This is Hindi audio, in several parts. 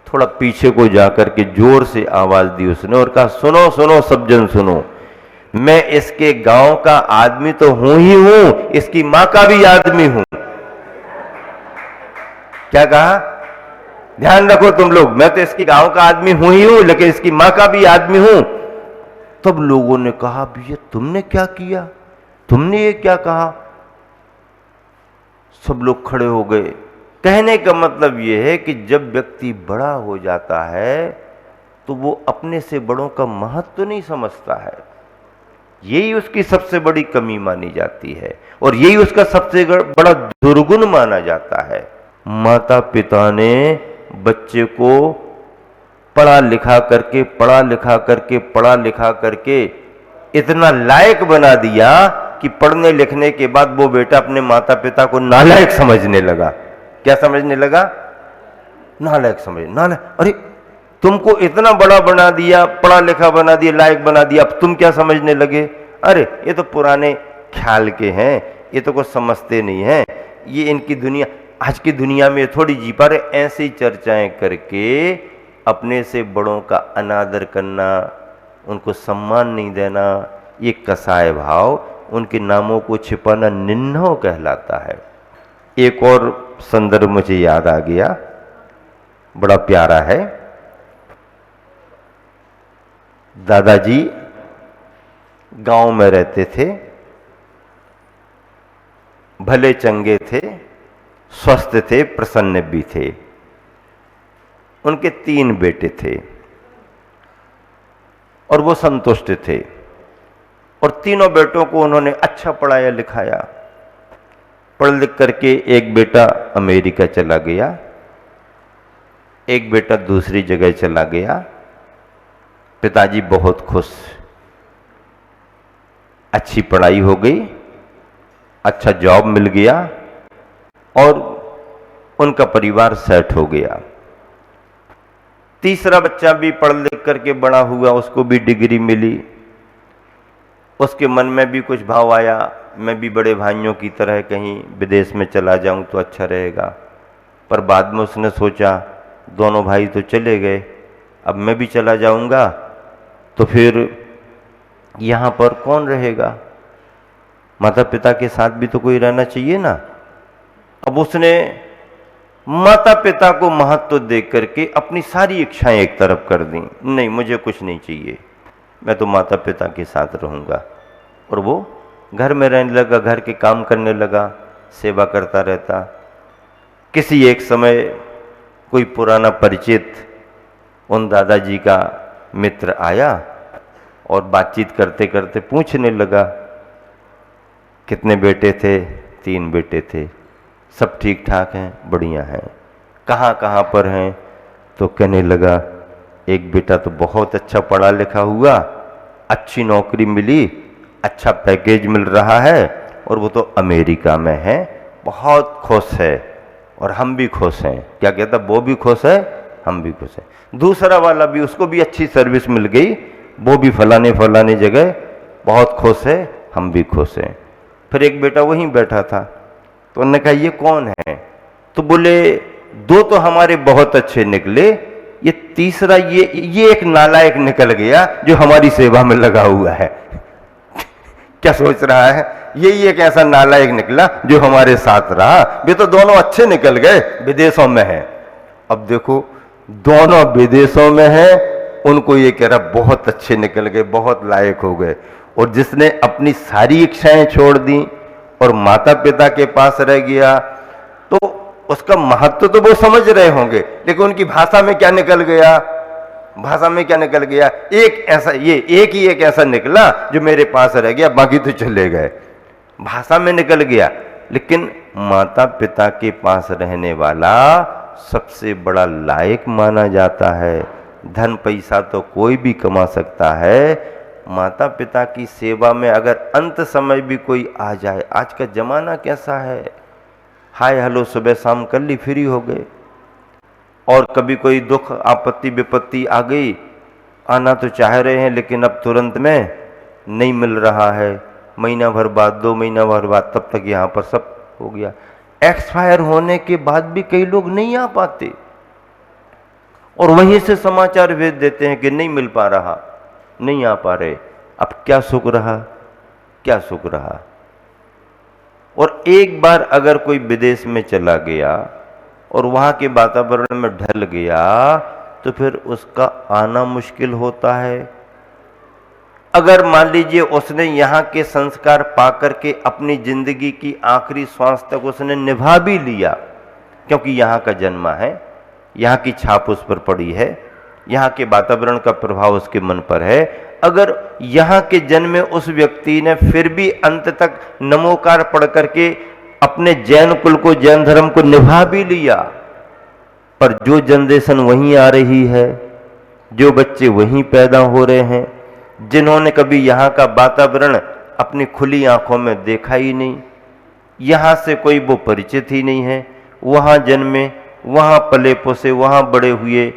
थोड़ा पीछे को जाकर के जोर से आवाज दी उसने और कहा, सुनो सुनो सब जन सुनो, मैं इसके गांव का आदमी तो हूं ही हूं, इसकी मां का भी आदमी हूं। क्या कहा? ध्यान रखो तुम लोग, मैं तो इसकी गांव का आदमी हूं ही हूं, लेकिन इसकी मां का भी आदमी हूं। तब लोगों ने कहा, भैया तुमने क्या किया, तुमने ये क्या कहा? सब लोग खड़े हो गए। कहने का मतलब यह है कि जब व्यक्ति बड़ा हो जाता है तो वो अपने से बड़ों का महत्व नहीं समझता है। यही उसकी सबसे बड़ी कमी मानी जाती है और यही उसका सबसे बड़ा दुर्गुण माना जाता है। माता पिता ने बच्चे को पढ़ा लिखा करके इतना लायक बना दिया कि पढ़ने लिखने के बाद वो बेटा अपने माता पिता को नालायक समझने लगा। क्या समझने लगा? नालायक अरे तुमको इतना बड़ा बना दिया, पढ़ा लिखा बना दिया, लायक बना दिया, अब तुम क्या समझने लगे? अरे ये तो पुराने ख्याल के हैं, ये तो कुछ समझते नहीं हैं, ये इनकी दुनिया, आज की दुनिया में थोड़ी जी पा रहे। ऐसी चर्चाएं करके अपने से बड़ों का अनादर करना, उनको सम्मान नहीं देना, ये कसाय भाव, उनके नामों को छिपाना निन्नो कहलाता है। एक और संदर्भ मुझे याद आ गया, बड़ा प्यारा है। दादाजी गांव में रहते थे, भले चंगे थे, स्वस्थ थे, प्रसन्न भी थे। उनके 3 बेटे थे और वो संतुष्ट थे और तीनों बेटों को उन्होंने अच्छा पढ़ाया लिखाया। पढ़ लिख करके एक बेटा अमेरिका चला गया, एक बेटा दूसरी जगह चला गया। पिताजी बहुत खुश, अच्छी पढ़ाई हो गई, अच्छा जॉब मिल गया और उनका परिवार सेट हो गया। तीसरा बच्चा भी पढ़ लिख करके बड़ा हुआ, उसको भी डिग्री मिली। उसके मन में भी कुछ भाव आया, मैं भी बड़े भाइयों की तरह कहीं विदेश में चला जाऊं तो अच्छा रहेगा। पर बाद में उसने सोचा, दोनों भाई तो चले गए, अब मैं भी चला जाऊंगा तो फिर यहाँ पर कौन रहेगा? माता पिता के साथ भी तो कोई रहना चाहिए ना। अब उसने माता पिता को महत्व देख करके अपनी सारी इच्छाएं एक तरफ कर दी। नहीं, मुझे कुछ नहीं चाहिए, मैं तो माता पिता के साथ रहूंगा। और वो घर में रहने लगा, घर के काम करने लगा, सेवा करता रहता। किसी एक समय कोई पुराना परिचित उन दादाजी का मित्र आया और बातचीत करते करते पूछने लगा, कितने बेटे थे? 3 बेटे थे। सब ठीक ठाक हैं? बढ़िया हैं। कहाँ कहाँ पर हैं? तो कहने लगा, एक बेटा तो बहुत अच्छा पढ़ा लिखा हुआ, अच्छी नौकरी मिली, अच्छा पैकेज मिल रहा है और वो तो अमेरिका में है, बहुत खुश है और हम भी खुश हैं। क्या कहता? वो भी खुश है, हम भी खुश हैं। दूसरा वाला भी, उसको भी अच्छी सर्विस मिल गई, वो भी फलाने फलाने जगह बहुत खुश है, हम भी खुश हैं। फिर एक बेटा वहीं बैठा था, तो उन्होंने कहा, ये कौन है? तो बोले, 2 तो हमारे बहुत अच्छे निकले, ये तीसरा ये एक नालायक निकल गया जो हमारी सेवा में लगा हुआ है। क्या सोच रहा है? यही एक ऐसा नालायक निकला जो हमारे साथ रहा। वे तो दोनों अच्छे निकल गए, विदेशों में है। अब देखो, दोनों विदेशों में है, उनको ये कह रहा बहुत अच्छे निकल गए, बहुत लायक हो गए। और जिसने अपनी सारी इच्छाएं छोड़ दी और माता पिता के पास रह गया, तो उसका महत्व तो वो समझ रहे होंगे, लेकिन उनकी भाषा में क्या निकल गया? भाषा में क्या निकल गया? एक ही ऐसा निकला जो मेरे पास रह गया, बाकी तो चले गए। भाषा में निकल गया। लेकिन माता पिता के पास रहने वाला सबसे बड़ा लायक माना जाता है। धन पैसा तो कोई भी कमा सकता है, माता पिता की सेवा में अगर अंत समय भी कोई आ जाए। आज का जमाना कैसा है, हाय हेलो सुबह शाम कर ली, फ्री हो गए। और कभी कोई दुख आपत्ति विपत्ति आ गई, आना तो चाह रहे हैं लेकिन अब तुरंत में नहीं मिल रहा है, महीना भर बाद, 2 महीना भर बाद, तब तक यहाँ पर सब हो गया। एक्सपायर होने के बाद भी कई लोग नहीं आ पाते और वहीं से समाचार भेज देते हैं कि नहीं मिल पा रहा, नहीं आ पा रहे। अब क्या सुख रहा, क्या सुख रहा। और एक बार अगर कोई विदेश में चला गया और वहां के वातावरण में ढल गया तो फिर उसका आना मुश्किल होता है। अगर मान लीजिए उसने यहाँ के संस्कार पाकर के अपनी जिंदगी की आखिरी श्वास तक उसने निभा भी लिया, क्योंकि यहाँ का जन्मा है, यहाँ की छाप उस पर पड़ी है, यहाँ के वातावरण का प्रभाव उसके मन पर है। अगर यहाँ के जन्मे उस व्यक्ति ने फिर भी अंत तक नमोकार पढ़ करके अपने जैन कुल को, जैन धर्म को निभा भी लिया, पर जो जनरेशन वहीं आ रही है, जो बच्चे वहीं पैदा हो रहे हैं, जिन्होंने कभी यहाँ का वातावरण अपनी खुली आंखों में देखा ही नहीं, यहाँ से कोई वो परिचित ही नहीं है, वहाँ जन्मे, वहाँ पले पोसे, वहाँ बड़े हुए,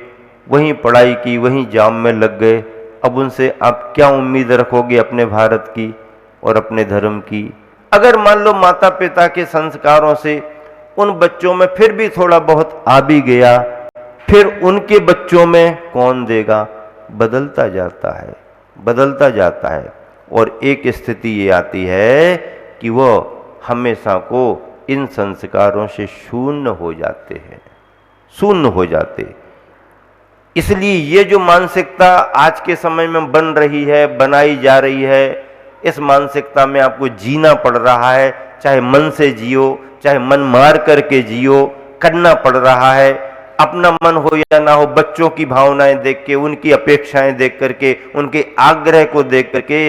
वहीं पढ़ाई की, वहीं जाम में लग गए, अब उनसे आप क्या उम्मीद रखोगे अपने भारत की और अपने धर्म की। अगर मान लो माता पिता के संस्कारों से उन बच्चों में फिर भी थोड़ा बहुत आ भी गया, फिर उनके बच्चों में कौन देगा। बदलता जाता है, बदलता जाता है। और एक स्थिति ये आती है कि वो हमेशा को इन संस्कारों से शून्य हो जाते हैं, शून्य हो जाते। इसलिए ये जो मानसिकता आज के समय में बन रही है, बनाई जा रही है, इस मानसिकता में आपको जीना पड़ रहा है। चाहे मन से जियो, चाहे मन मार करके जियो, करना पड़ रहा है। अपना मन हो या ना हो, बच्चों की भावनाएं देख के, उनकी अपेक्षाएं देख करके, उनके आग्रह को देख करके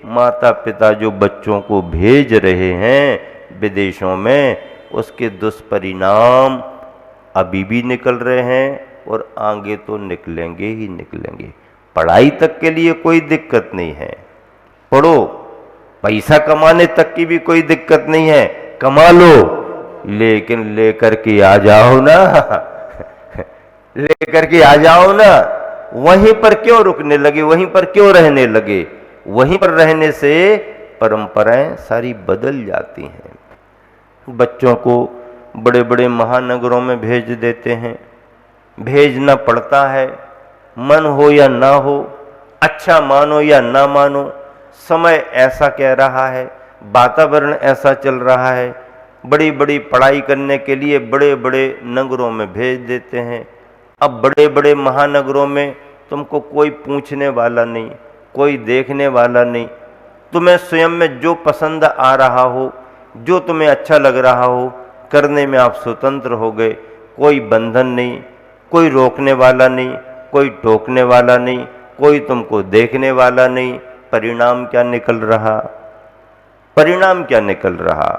माता पिता जो बच्चों को भेज रहे हैं विदेशों में, उसके दुष्परिणाम अभी भी निकल रहे हैं और आगे तो निकलेंगे ही निकलेंगे। पढ़ाई तक के लिए कोई दिक्कत नहीं है, पढ़ो, पैसा कमाने तक की भी कोई दिक्कत नहीं है, कमा लो, लेकिन लेकर के आ जाओ ना लेकर के आ जाओ ना। वहीं पर क्यों रुकने लगे, वहीं पर क्यों रहने लगे। वहीं पर रहने से परंपराएं सारी बदल जाती हैं। बच्चों को बड़े बड़े महानगरों में भेज देते हैं, भेजना पड़ता है, मन हो या ना हो, अच्छा मानो या ना मानो, समय ऐसा कह रहा है, वातावरण ऐसा चल रहा है। बड़ी बड़ी पढ़ाई करने के लिए बड़े बड़े नगरों में भेज देते हैं। अब बड़े बड़े महानगरों में तुमको कोई पूछने वाला नहीं, कोई देखने वाला नहीं। तुम्हें स्वयं में जो पसंद आ रहा हो, जो तुम्हें अच्छा लग रहा हो, करने में आप स्वतंत्र हो गए। कोई बंधन नहीं, कोई रोकने वाला नहीं, कोई टोकने वाला नहीं, कोई तुमको देखने वाला नहीं। परिणाम क्या निकल रहा, परिणाम क्या निकल रहा।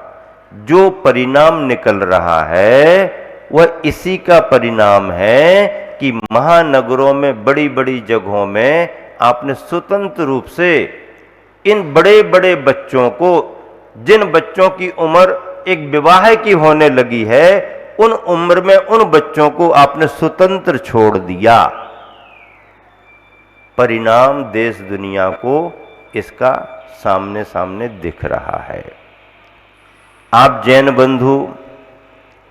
जो परिणाम निकल रहा है वह इसी का परिणाम है कि महानगरों में, बड़ी बड़ी जगहों में आपने स्वतंत्र रूप से इन बड़े बड़े बच्चों को, जिन बच्चों की उम्र एक विवाह की होने लगी है, उन उम्र में उन बच्चों को आपने स्वतंत्र छोड़ दिया। परिणाम देश दुनिया को इसका सामने सामने दिख रहा है। आप जैन बंधु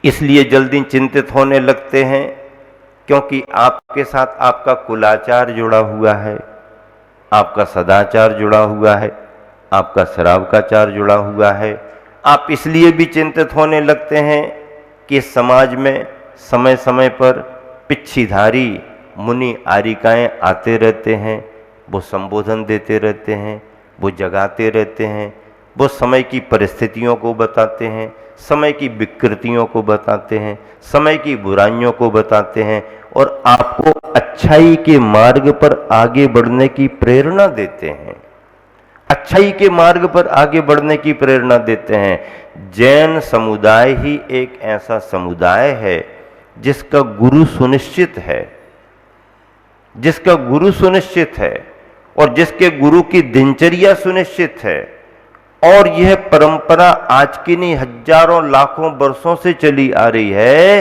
इसलिए जल्दी चिंतित होने लगते हैं क्योंकि आपके साथ आपका कुलाचार जुड़ा हुआ है, आपका सदाचार जुड़ा हुआ है, आपका शराब का चार जुड़ा हुआ है। आप इसलिए भी चिंतित होने लगते हैं कि समाज में समय समय पर पिच्छीधारी मुनि आरिकाएं आते रहते हैं, वो संबोधन देते रहते हैं, वो जगाते रहते हैं, वो समय की परिस्थितियों को बताते हैं, समय की विकृतियों को बताते हैं, समय की बुराइयों को बताते हैं और आपको अच्छाई के मार्ग पर आगे बढ़ने की प्रेरणा देते हैं, अच्छाई के मार्ग पर आगे बढ़ने की प्रेरणा देते हैं। जैन समुदाय ही एक ऐसा समुदाय है जिसका गुरु सुनिश्चित है, जिसका गुरु सुनिश्चित है और जिसके गुरु की दिनचर्या सुनिश्चित है। और यह परंपरा आज की नहीं, हजारों लाखों वर्षों से चली आ रही है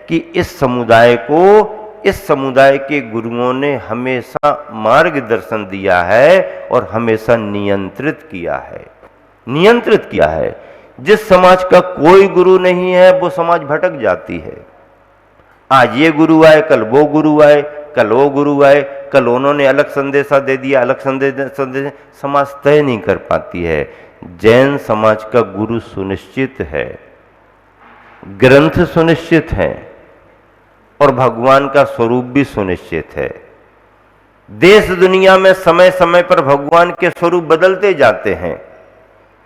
कि इस समुदाय को, इस समुदाय के गुरुओं ने हमेशा मार्गदर्शन दिया है और हमेशा नियंत्रित किया है, नियंत्रित किया है। जिस समाज का कोई गुरु नहीं है वो समाज भटक जाती है। आज ये गुरु आए, कल वो गुरु आए, कल वो गुरु आए, कल उन्होंने अलग संदेशा दे दिया, अलग संदेश समाज तय नहीं कर पाती है। जैन समाज का गुरु सुनिश्चित है, ग्रंथ सुनिश्चित है और भगवान का स्वरूप भी सुनिश्चित है। देश दुनिया में समय समय पर भगवान के स्वरूप बदलते जाते हैं,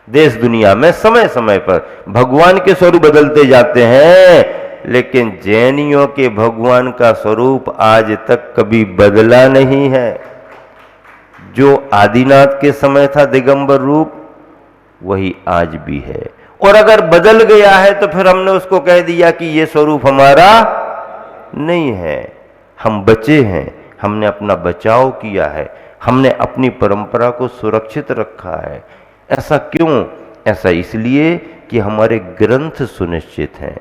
देश दुनिया में समय समय पर भगवान के स्वरूप बदलते जाते हैं, लेकिन जैनियों के भगवान का स्वरूप आज तक कभी बदला नहीं है। जो आदिनाथ के समय था दिगंबर रूप, वही आज भी है। और अगर बदल गया है तो फिर हमने उसको कह दिया कि ये स्वरूप हमारा नहीं है। हम बचे हैं, हमने अपना बचाव किया है, हमने अपनी परंपरा को सुरक्षित रखा है। ऐसा क्यों? ऐसा इसलिए कि हमारे ग्रंथ सुनिश्चित हैं,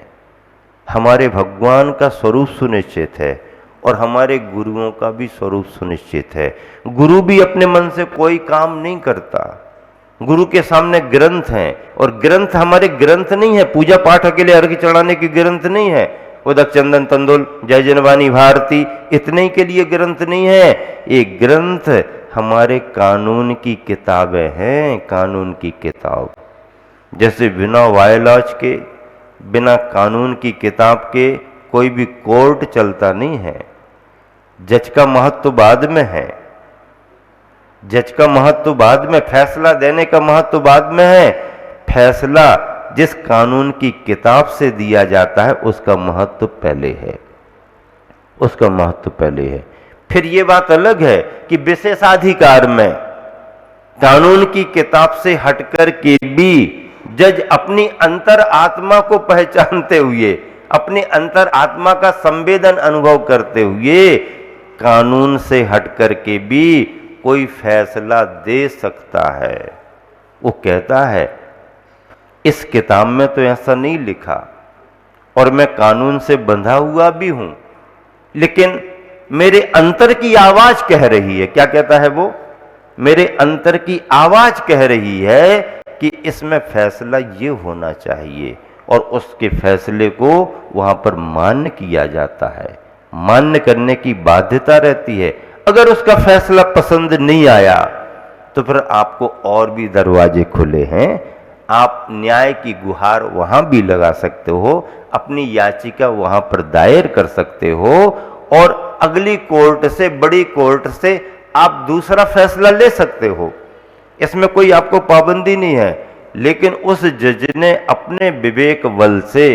हमारे भगवान का स्वरूप सुनिश्चित है और हमारे गुरुओं का भी स्वरूप सुनिश्चित है। गुरु भी अपने मन से कोई काम नहीं करता, गुरु के सामने ग्रंथ हैं, और ग्रंथ हमारे ग्रंथ नहीं है, पूजा पाठ अकेले अर्घ्य चढ़ाने के ग्रंथ नहीं है। उदक चंदन तंदुल जय जनवाणी भारती इतने के लिए ग्रंथ नहीं है। ये ग्रंथ हमारे कानून की किताबें हैं, कानून की किताब। जैसे बिना वायलॉज के, बिना कानून की किताब के कोई भी कोर्ट चलता नहीं है। जज का महत्व बाद में है, जज का महत्व बाद में, फैसला देने का महत्व बाद में है। फैसला जिस कानून की किताब से दिया जाता है उसका महत्व पहले है, उसका महत्व पहले है। फिर ये बात अलग है कि विशेषाधिकार में कानून की किताब से हटकर के भी जज अपनी अंतर आत्मा को पहचानते हुए, अपनी अंतर आत्मा का संवेदन अनुभव करते हुए कानून से हटकर के भी कोई फैसला दे सकता है। वो कहता है इस किताब में तो ऐसा नहीं लिखा और मैं कानून से बंधा हुआ भी हूं, लेकिन मेरे अंतर की आवाज कह रही है। क्या कहता है वो? मेरे अंतर की आवाज कह रही है कि इसमें फैसला ये होना चाहिए, और उसके फैसले को वहां पर मान्य किया जाता है, मान्य करने की बाध्यता रहती है। अगर उसका फैसला पसंद नहीं आया तो फिर आपको और भी दरवाजे खुले हैं, आप न्याय की गुहार वहां भी लगा सकते हो, अपनी याचिका वहां पर दायर कर सकते हो, और अगली कोर्ट से, बड़ी कोर्ट से आप दूसरा फैसला ले सकते हो। इसमें कोई आपको पाबंदी नहीं है। लेकिन उस जज ने अपने विवेक बल से,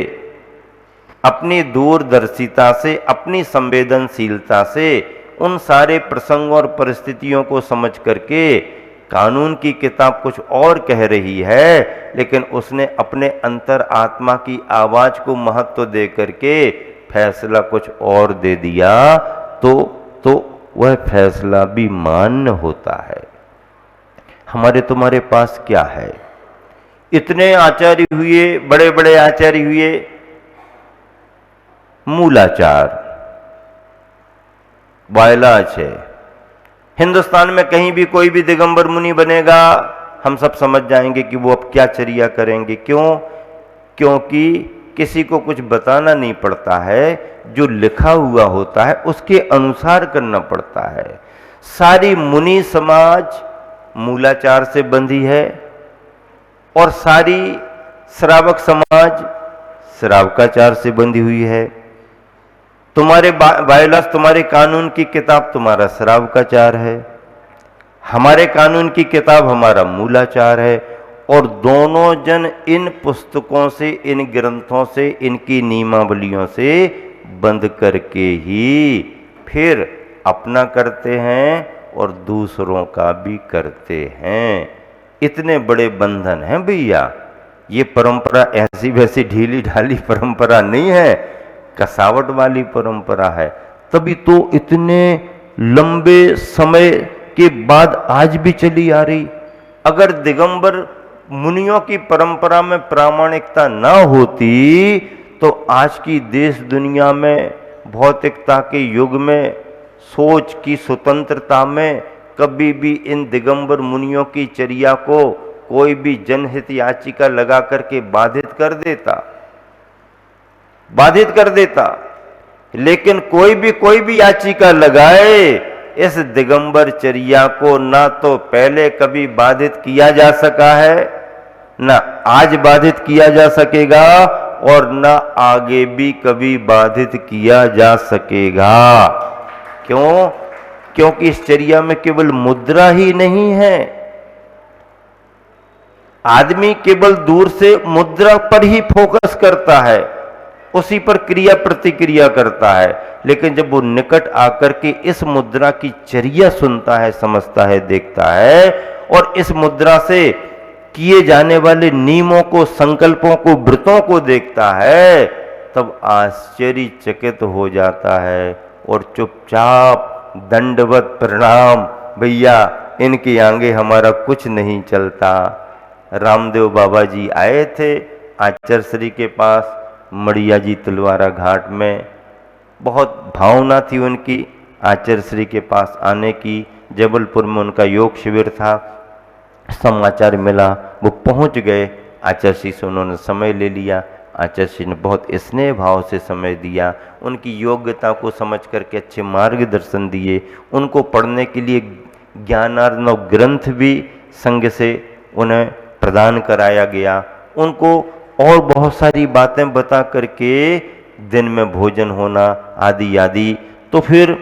अपनी दूरदर्शिता से, अपनी संवेदनशीलता से उन सारे प्रसंगों और परिस्थितियों को समझ करके, कानून की किताब कुछ और कह रही है लेकिन उसने अपने अंतर आत्मा की आवाज को महत्व दे करके फैसला कुछ और दे दिया, तो वह फैसला भी मान्य होता है। हमारे तुम्हारे पास क्या है? इतने आचार्य हुए, बड़े बड़े आचार्य हुए, मूलाचार, वायलाच है। हिंदुस्तान में कहीं भी कोई भी दिगंबर मुनि बनेगा, हम सब समझ जाएंगे कि वो अब क्या चर्या करेंगे। क्यों? क्योंकि किसी को कुछ बताना नहीं पड़ता है, जो लिखा हुआ होता है उसके अनुसार करना पड़ता है। सारी मुनि समाज मूलाचार से बंधी है और सारी श्रावक समाज श्रावकाचार से बंधी हुई है। तुम्हारे बायोलॉज, तुम्हारे कानून की किताब तुम्हारा श्रावकाचार है, हमारे कानून की किताब हमारा मूलाचार है, और दोनों जन इन पुस्तकों से, इन ग्रंथों से, इनकी नियमावलियों से बंद करके ही फिर अपना करते हैं और दूसरों का भी करते हैं। इतने बड़े बंधन हैं भैया। ये परंपरा ऐसी वैसी ढीली ढाली परंपरा नहीं है, कसावट वाली परंपरा है। तभी तो इतने लंबे समय के बाद आज भी चली आ रही। अगर दिगंबर मुनियों की परंपरा में प्रामाणिकता ना होती तो आज की देश दुनिया में, भौतिकता के युग में, सोच की स्वतंत्रता में कभी भी इन दिगंबर मुनियों की चर्या को कोई भी जनहित याचिका लगा करके बाधित कर देता, बाधित कर देता। लेकिन कोई भी याचिका लगाए, इस दिगंबर चर्या को ना तो पहले कभी बाधित किया जा सका है, ना आज बाधित किया जा सकेगा, और ना आगे भी कभी बाधित किया जा सकेगा। क्यों? क्योंकि इस चर्या में केवल मुद्रा ही नहीं है। आदमी केवल दूर से मुद्रा पर ही फोकस करता है, उसी पर क्रिया प्रतिक्रिया करता है, लेकिन जब वो निकट आकर के इस मुद्रा की चर्या सुनता है, समझता है, देखता है, और इस मुद्रा से किए जाने वाले नियमों को, संकल्पों को, व्रतों को देखता है, तब आश्चर्यचकित हो जाता है और चुपचाप दंडवत प्रणाम, भैया इनके आगे हमारा कुछ नहीं चलता। रामदेव बाबा जी आए थे आचरश्री के पास, मड़िया जी तिलवारा घाट में। बहुत भावना थी उनकी आचरश्री के पास आने की। जबलपुर में उनका योग शिविर था, समाचार मिला, वो पहुंच गए। आचरश्री से उन्होंने समय ले लिया। आचरश्री ने बहुत स्नेह भाव से समय दिया, उनकी योग्यता को समझ करके अच्छे मार्गदर्शन दिए। उनको पढ़ने के लिए ज्ञानार्णव ग्रंथ भी संघ से उन्हें प्रदान कराया गया। उनको और बहुत सारी बातें बता करके दिन में भोजन होना आदि आदि। तो फिर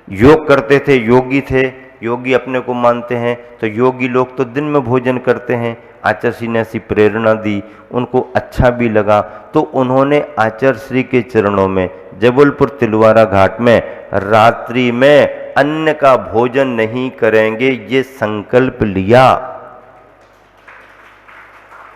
योग करते थे, योगी थे, योगी अपने को मानते हैं, तो योगी लोग तो दिन में भोजन करते हैं। आचरश्री ने ऐसी प्रेरणा दी, उनको अच्छा भी लगा, तो उन्होंने आचरश्री के चरणों में जबलपुर तिलवारा घाट में रात्रि में अन्न का भोजन नहीं करेंगे ये संकल्प लिया।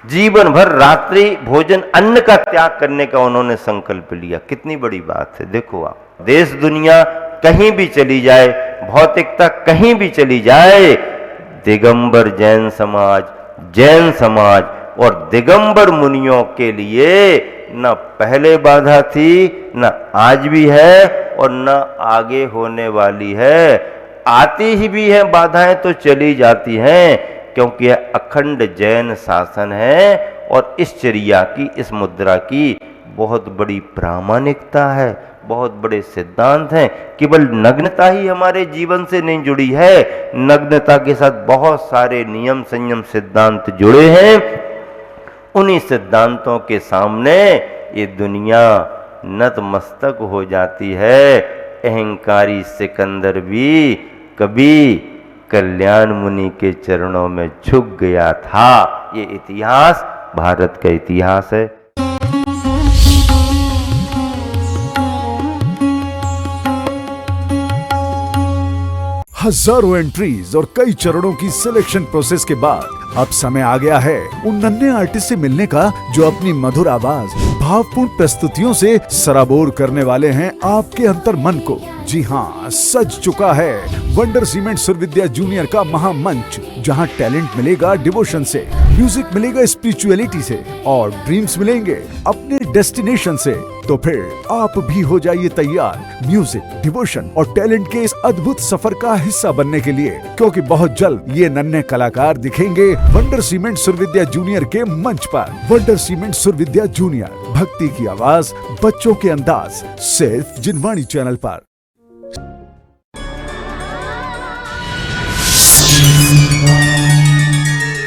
जीवन भर रात्रि भोजन, अन्न का त्याग करने का उन्होंने संकल्प लिया। कितनी बड़ी बात है। देखो आप, देश दुनिया कहीं भी चली जाए, भौतिकता कहीं भी चली जाए, दिगंबर जैन समाज और दिगंबर मुनियों के लिए न पहले बाधा थी, न आज भी है, और न आगे होने वाली है। आती ही भी है बाधाएं तो चली जाती हैं, क्योंकि यह अखंड जैन शासन है और इस चर्या की, इस मुद्रा की बहुत बड़ी प्रामाणिकता है, बहुत बड़े सिद्धांत हैं। केवल नग्नता ही हमारे जीवन से नहीं जुड़ी है, नग्नता के साथ बहुत सारे नियम संयम सिद्धांत जुड़े हैं। उन्हीं सिद्धांतों के सामने ये दुनिया नतमस्तक हो जाती है। अहंकारी सिकंदर भी कभी कल्याण मुनि के चरणों में झुक गया था। ये इतिहास भारत का इतिहास है। हजारों एंट्रीज और कई चरणों की सिलेक्शन प्रोसेस के बाद अब समय आ गया है उन नन्हे आर्टिस्ट से मिलने का जो अपनी मधुर आवाज, भावपूर्ण प्रस्तुतियों से सराबोर करने वाले हैं आपके अंतर मन को। जी हाँ, सज चुका है वंडर सीमेंट सुरविद्या जूनियर का महामंच, जहाँ टैलेंट मिलेगा डिवोशन से, म्यूजिक मिलेगा स्पिरिचुअलिटी से, और ड्रीम्स मिलेंगे अपने डेस्टिनेशन से। तो फिर आप भी हो जाइए तैयार म्यूजिक, डिवोशन और टैलेंट के इस अद्भुत सफर का हिस्सा बनने के लिए, क्योंकि बहुत जल्द ये नन्हे कलाकार दिखेंगे वंडर सीमेंट सुरविद्या जूनियर के मंच पर। वंडर सीमेंट सुरविद्या जूनियर, भक्ति की आवाज, बच्चों के अंदाज, सिर्फ जिनवाणी चैनल पर।